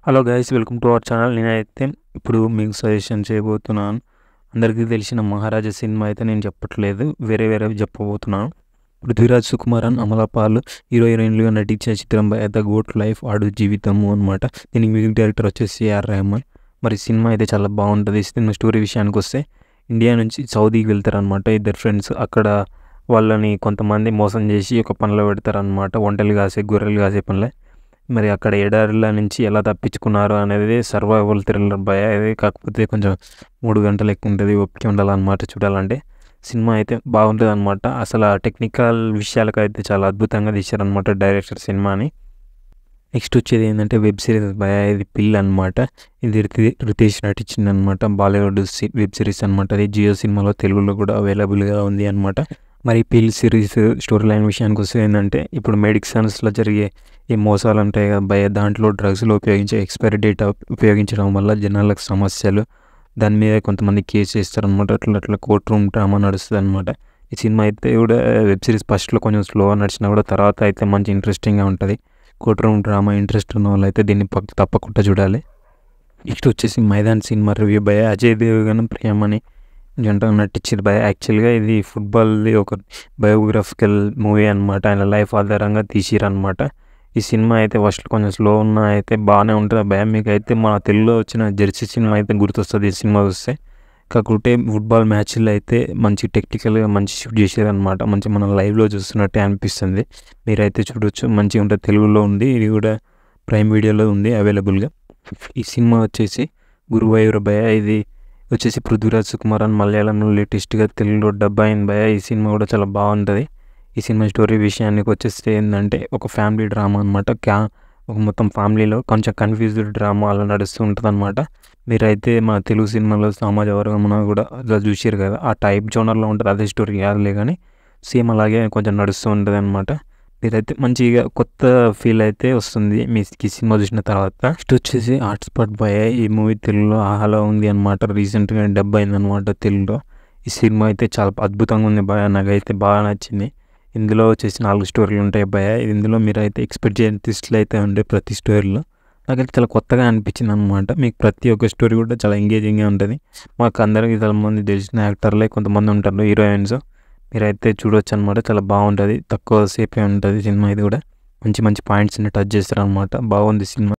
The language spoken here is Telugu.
Hello guys, welcome to our channel. నేనైతే ఇప్పుడు మీకు సజెషన్ చేయబోతున్నాను. అందరికీ తెలిసిన మహారాజా సినిమా అయితే నేను చెప్పట్లేదు, వేరేవి చెప్పబోతున్నాను. పృథ్వీరాజ్, సుకుమారన్, అమలాపాల్ హీరోయిన్లుగా నటించిన చిత్రం ద గోట్ లైఫ్ ఆడు జీవితము అనమాట. దీనికి మ్యూజిక్ డైరెక్టర్ వచ్చేసి ఏఆర్ రెహమాన్. మరి సినిమా అయితే చాలా బాగుంటుంది. సినిమా స్టోరీ విషయానికి వస్తే, ఇండియా నుంచి సౌదీకి వెళ్తారనమాట ఇద్దరు ఫ్రెండ్స్. అక్కడ వాళ్ళని కొంతమంది మోసం చేసి ఒక పనిలో పెడతారనమాట, ఒంటెలు కాసే గొర్రెలు కాసే పనిలో. మరి అక్కడ ఎడారిల నుంచి ఎలా తప్పించుకున్నారు అనేది సర్వైవల్ థ్రిల్లర్ భయ. అది కాకపోతే కొంచెం 3 గంటలు ఎక్కువ ఉంటుంది, ఓపిక ఉండాలన్నమాట చూడాలంటే. సినిమా అయితే బాగుంటుంది అనమాట. అసలు ఆ టెక్నికల్ విషయాలకైతే చాలా అద్భుతంగా తీశారనమాట డైరెక్టర్ సినిమాని. నెక్స్ట్ వచ్చేది ఏంటంటే వెబ్ సిరీస్ భయ. ఇది పిల్ అనమాట. ఇది రితేష్ నటించింది అనమాట. బాలీవుడ్ వెబ్ సిరీస్ అనమాట. అది జియో సినిమాలో తెలుగులో కూడా అవైలబుల్గా ఉంది అనమాట. మరి పిల్ సిరీస్ స్టోరీ లైన్ విషయానికి వస్తే ఏంటంటే, ఇప్పుడు మెడిసిన్స్లో జరిగే ఈ మోసాలు ఉంటాయి కదా భయ, దాంట్లో డ్రగ్స్లో ఉపయోగించే ఎక్స్పైరీ డేట్ ఉపయోగించడం వల్ల జనాలకు సమస్యలు, దాని మీద కొంతమంది కేసు చేస్తారనమాట. అట్లా కోర్ట్ రూమ్ డ్రామా నడుస్తుంది అనమాట. ఈ సినిమా అయితే కూడా వెబ్ సిరీస్ ఫస్ట్లో కొంచెం స్లోగా నడిచినా కూడా తర్వాత అయితే మంచి ఇంట్రెస్టింగ్గా ఉంటుంది. కోర్ట్ రూమ్ డ్రామా ఇంట్రెస్ట్ ఉన్న వాళ్ళు అయితే దీన్ని తప్పకుండా చూడాలి. నెక్స్ట్ వచ్చేసి మైదాన్ సినిమా రివ్యూ భయ. అజయ్ దేవగన్, ప్రియమణి జంటగా నటించారు భయ. యాక్చువల్గా ఇది ఫుట్బాల్ది ఒక బయోగ్రఫికల్ మూవీ అనమాట. ఆయన లైఫ్ ఆధారంగా తీసిరనమాట. ఈ సినిమా అయితే ఫస్ట్ కొంచెం స్లో ఉన్నా అయితే బాగానే ఉంటుంది భయ. మీకు అయితే మన తెలుగులో వచ్చిన జెర్సీ సినిమా అయితే గుర్తొస్తుంది ఈ సినిమా చూస్తే. కాకపోతే ఫుట్బాల్ మ్యాచ్లు అయితే మంచి టెక్నికల్గా మంచి షూట్ చేశారనమాట. మంచి మనం లైవ్లో చూస్తున్నట్టే అనిపిస్తుంది. మీరైతే చూడొచ్చు, మంచిగా ఉంటుంది. తెలుగులో ఉంది, ఇది కూడా ప్రైమ్ వీడియోలో ఉంది అవైలబుల్గా. ఈ సినిమా వచ్చేసి గురువాయూర్ భయ. ఇది వచ్చేసి పృథ్వీరాజ్, సుకుమారన్ మలయాళంలో లేటెస్ట్గా తెలుగులో డబ్ అయింది భయ. ఈ సినిమా కూడా చాలా బాగుంటుంది. ఈ సినిమా స్టోరీ విషయానికి వచ్చేస్తే ఏంటంటే, ఒక ఫ్యామిలీ డ్రామా అనమాట. ఒక మొత్తం ఫ్యామిలీలో కొంచెం కన్ఫ్యూజ్డ్ డ్రామా అలా నడుస్తూ ఉంటుంది అనమాట. మీరైతే మన తెలుగు సినిమాలో సమాజ వర్గం కూడా అలా చూసారు కదా, ఆ టైప్ జోనర్లో ఉంటుంది. అదే స్టోరీ కాదులే కానీ సేమ్ అలాగే కొంచెం నడుస్తూ ఉంటుంది అనమాట. మీరైతే మంచిగా కొత్త ఫీల్ అయితే వస్తుంది మీకు సినిమా చూసిన తర్వాత. నెక్స్ట్ వచ్చేసి హాట్స్పాట్ బాయ్. ఈ మూవీ తెలుగులో ఆహాలో ఉంది అనమాట. రీసెంట్గా డబ్ అయింది అనమాట తెలుగులో. ఈ సినిమా అయితే చాలా అద్భుతంగా ఉంది బాయ్. నాకైతే బాగా నచ్చింది. ఇందులో వచ్చేసి 4 స్టోరీలు ఉంటాయి భయ. ఇందులో మీరు అయితే ఎక్స్పెక్ట్ చేయని ట్విస్ట్లు అయితే ఉండే ప్రతి స్టోరీలో. నాకైతే చాలా కొత్తగా అనిపించింది అనమాట. మీకు ప్రతి ఒక్క స్టోరీ కూడా చాలా ఎంగేజింగ్గా ఉంటుంది. మాకు అందరికీ చాలా మంది తెలిసిన యాక్టర్లే కొంతమంది ఉంటారు, హీరోయిన్స్. మీరైతే చూడవచ్చు అనమాట. చాలా బాగుంటుంది, తక్కువ సేపే ఉంటుంది సినిమా. ఇది కూడా మంచి మంచి పాయింట్స్ని టచ్ చేస్తారు అనమాట. బాగుంది సినిమా.